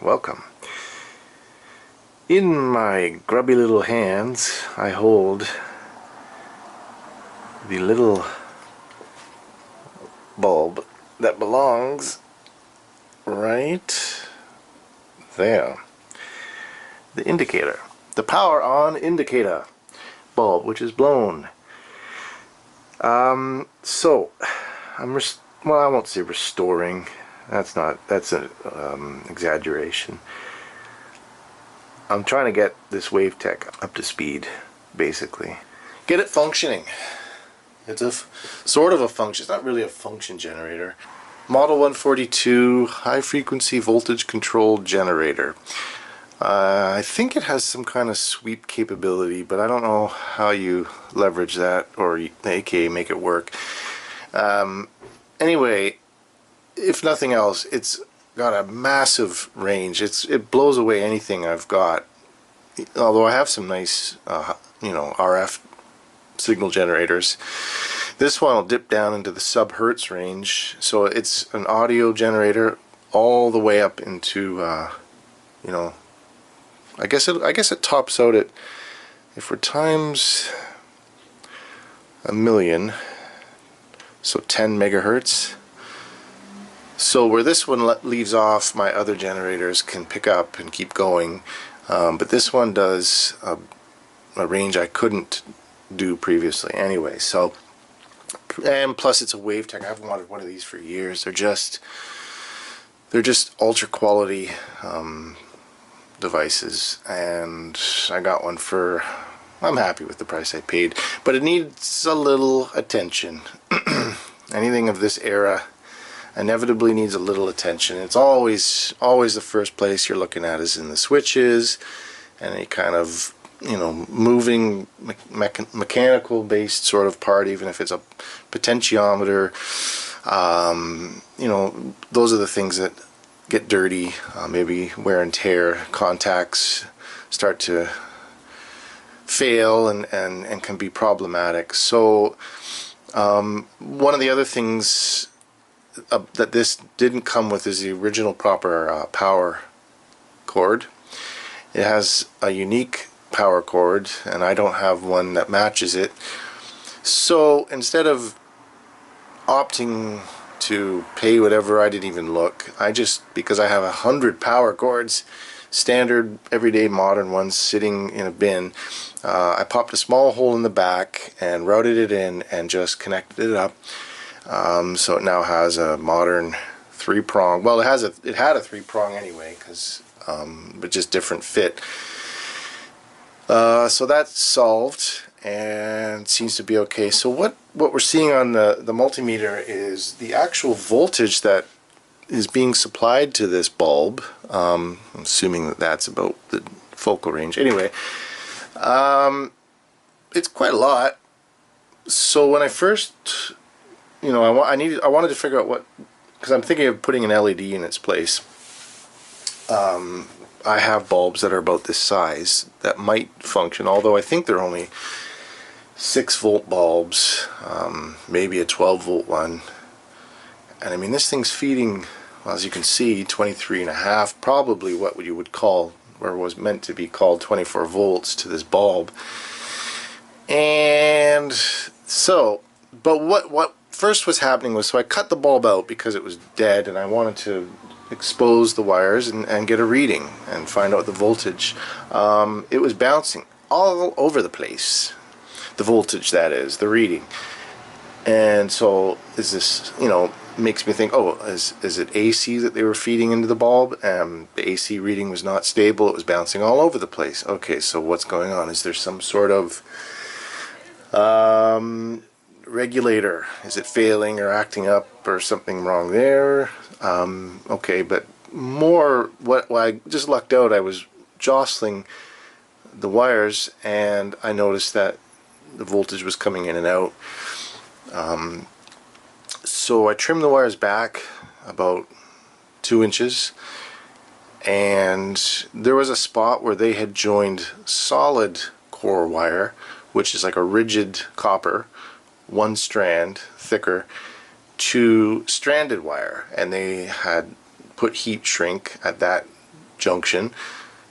Welcome. In my grubby little hands I hold the little bulb that belongs right there. The indicator. The power on indicator bulb, which is blown. So well, I won't say restoring. That's an exaggeration. I'm trying to get this Wavetek up to speed, basically. Get it functioning. It's a sort of a function. It's not really a function generator. Model 142 high frequency voltage controlled generator. I think it has some kind of sweep capability, but I don't know how you leverage that or aka make it work. Anyway, if nothing else, it's got a massive range. It blows away anything I've got. Although I have some nice, RF signal generators. This one will dip down into the sub-hertz range, so it's an audio generator all the way up into, I guess it tops out at, if we're times a million, so 10 megahertz. So where this one leaves off, my other generators can pick up and keep going, but this one does a range I couldn't do previously anyway. So, and plus it's a Wavetek. I've wanted one of these for years. They're just ultra quality devices, and I got one for, I'm happy with the price I paid, but it needs a little attention. Anything of this era inevitably needs a little attention. It's always the first place you're looking at is in the switches and any kind of moving mechanical based sort of part, even if it's a potentiometer. Those are the things that get dirty, maybe wear and tear, contacts start to fail and can be problematic. So one of the other things that this didn't come with is the original proper power cord. It has a unique power cord, and I don't have one that matches it. So instead of opting to pay whatever, I didn't even look. Because I have 100 power cords, standard everyday modern ones sitting in a bin, I popped a small hole in the back and routed it in and just connected it up. So it now has a modern 3-prong. Well, it had a 3-prong anyway, but just different fit. So that's solved and seems to be okay. So what we're seeing on the multimeter is the actual voltage that is being supplied to this bulb. I'm assuming that that's about the focal range. Anyway, it's quite a lot. So when I first, I wanted to figure out because I'm thinking of putting an LED in its place. I have bulbs that are about this size that might function, although I think they're only 6-volt bulbs, maybe a 12-volt one. And I mean, this thing's feeding, well, as you can see, 23.5, probably what you would call, or was meant to be called, 24 volts to this bulb. And so, but what first was happening was, so I cut the bulb out because it was dead and I wanted to expose the wires and get a reading and find out the voltage. It was bouncing all over the place, the voltage, that is, the reading. And so is this, makes me think, oh, is it AC that they were feeding into the bulb? The AC reading was not stable, it was bouncing all over the place. Okay, so what's going on? Is there some sort of regulator? Is it failing or acting up or something wrong there? Okay, but more, what I just lucked out, I was jostling the wires and I noticed that the voltage was coming in and out. So I trimmed the wires back about 2 inches, and there was a spot where they had joined solid core wire, which is like a rigid copper, 1 strand thicker, to stranded wire, and they had put heat shrink at that junction,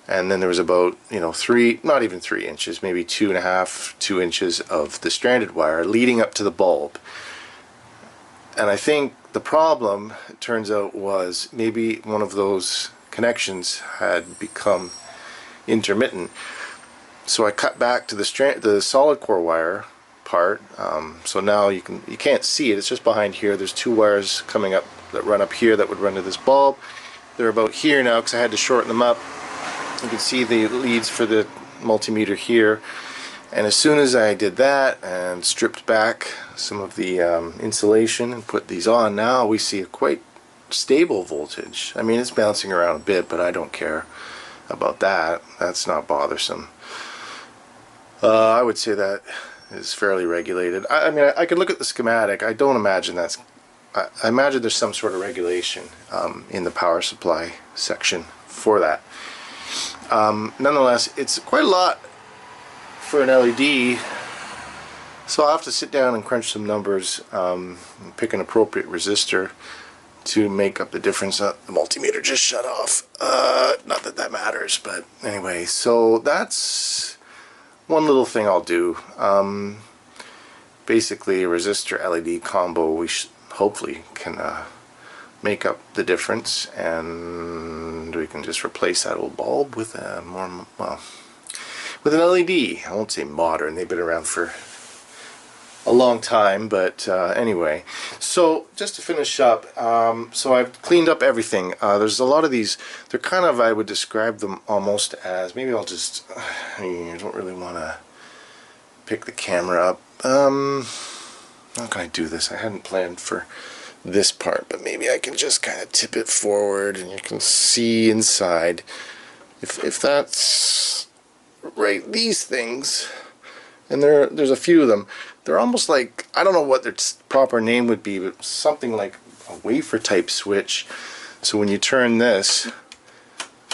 and then there was about, you know, not even 3 inches, maybe 2.5, 2 inches of the stranded wire leading up to the bulb. And I think the problem, it turns out, was maybe one of those connections had become intermittent. So I cut back to the solid core wire part. So now you can't see it. It's just behind here. There's 2 wires coming up that run up here that would run to this bulb. They're about here now because I had to shorten them up. You can see the leads for the multimeter here. And as soon as I did that and stripped back some of the insulation and put these on, now we see a quite stable voltage. I mean, it's bouncing around a bit, but I don't care about that. That's not bothersome. I would say that is fairly regulated. I mean, I could look at the schematic. I don't imagine that's... I imagine there's some sort of regulation in the power supply section for that. Nonetheless, it's quite a lot for an LED, so I'll have to sit down and crunch some numbers, pick an appropriate resistor to make up the difference. The multimeter just shut off. Not that that matters, but anyway, so that's one little thing I'll do. Basically, a resistor LED combo we hopefully can make up the difference, and we can just replace that old bulb with a more, well, with an LED. I won't say modern, they've been around for a long time, but anyway. So just to finish up, so I've cleaned up everything. There's a lot of these, they're kind of, I would describe them almost as, maybe I'll just, I don't really want to pick the camera up. How can I do this? I hadn't planned for this part, but maybe I can just kind of tip it forward and you can see inside. If that's right, these things, and there's a few of them, they're almost like, I don't know what their proper name would be, but something like a wafer type switch. So when you turn this,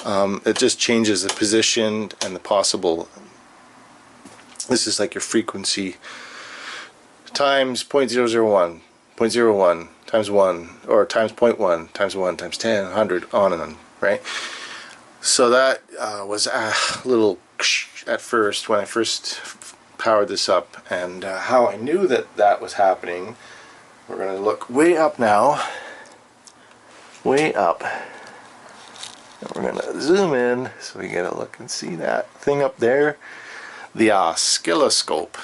it just changes the position and the possible. This is like your frequency times 0.001, 0.01 times 1, or times 0.1 times 1 times 10, 100, on and on, right? So that was a little at first when I first powered this up, and how I knew that that was happening, we're going to look way up now, way up, and we're going to zoom in so we get a look and see that thing up there, the oscilloscope.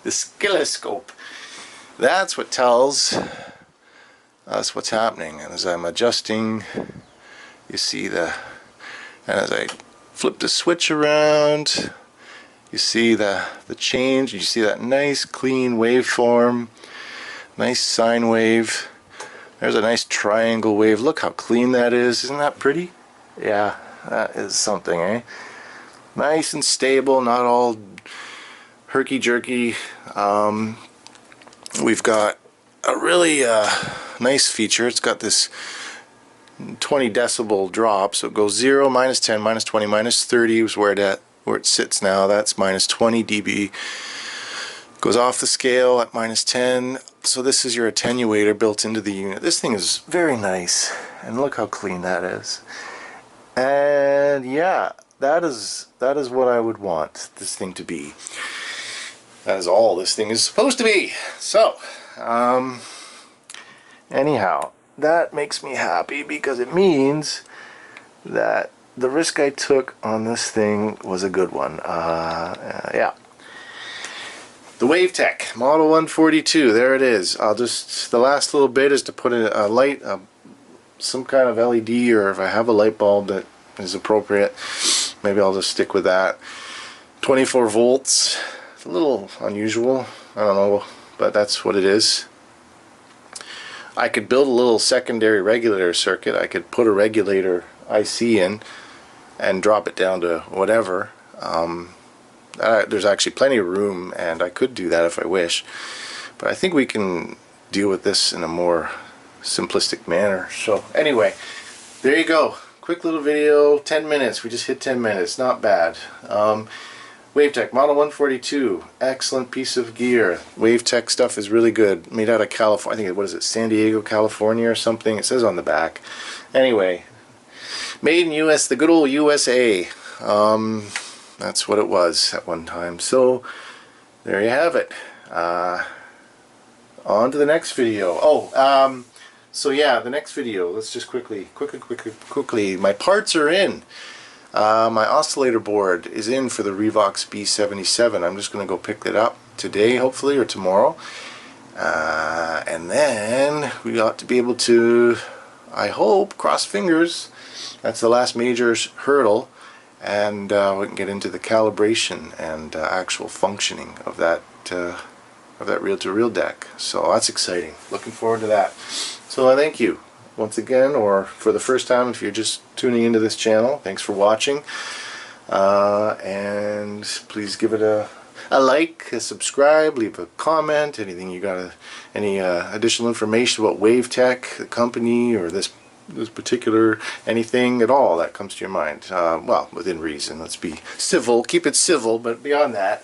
The oscilloscope. That's what tells us what's happening. And as I'm adjusting, you see and as I flip the switch around, you see the change. You see that nice clean waveform, nice sine wave. There's a nice triangle wave. Look how clean that is. Isn't that pretty? Yeah, that is something, eh? Nice and stable, not all herky-jerky. We've got a really nice feature. It's got this 20 decibel drop, so it goes 0, minus 10, minus 20, minus 30 is where it sits now. That's minus 20 dB. Goes off the scale at minus 10. So this is your attenuator built into the unit. This thing is very nice, and look how clean that is. And yeah, that is what I would want this thing to be. That is all this thing is supposed to be. So, anyhow, that makes me happy because it means that the risk I took on this thing was a good one. Yeah. The Wavetek Model 142, there it is. The last little bit is to put a light, some kind of LED, or if I have a light bulb that is appropriate, maybe I'll just stick with that. 24 volts. It's a little unusual, I don't know, but that's what it is. I could build a little secondary regulator circuit. I could put a regulator IC in and drop it down to whatever. There's actually plenty of room, and I could do that if I wish, but I think we can deal with this in a more simplistic manner. So anyway, there you go. Quick little video, 10 minutes. We just hit 10 minutes, not bad. Wavetek Model 142, excellent piece of gear. Wavetek stuff is really good. Made out of California. I think, what is it, San Diego, California or something? It says on the back. Anyway, made in US, the good old USA. That's what it was at one time. So there you have it. On to the next video. So yeah, the next video. Let's just quickly. My parts are in. My oscillator board is in for the Revox B77. I'm just going to go pick that up today, hopefully, or tomorrow. And then we ought to be able to, I hope, cross fingers, that's the last major hurdle, and we can get into the calibration and actual functioning of that reel-to-reel deck. So that's exciting. Looking forward to that. So I thank you once again, or for the first time if you're just tuning into this channel. Thanks for watching, and please give it a like, a subscribe, leave a comment, anything you got, any additional information about Wavetek, the company, or this particular, anything at all that comes to your mind. Well, within reason. Let's be civil, keep it civil, but beyond that,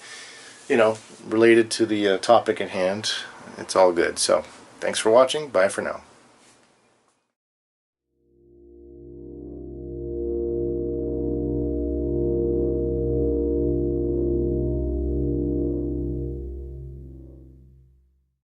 you know, related to the topic at hand, it's all good. So thanks for watching. Bye for now.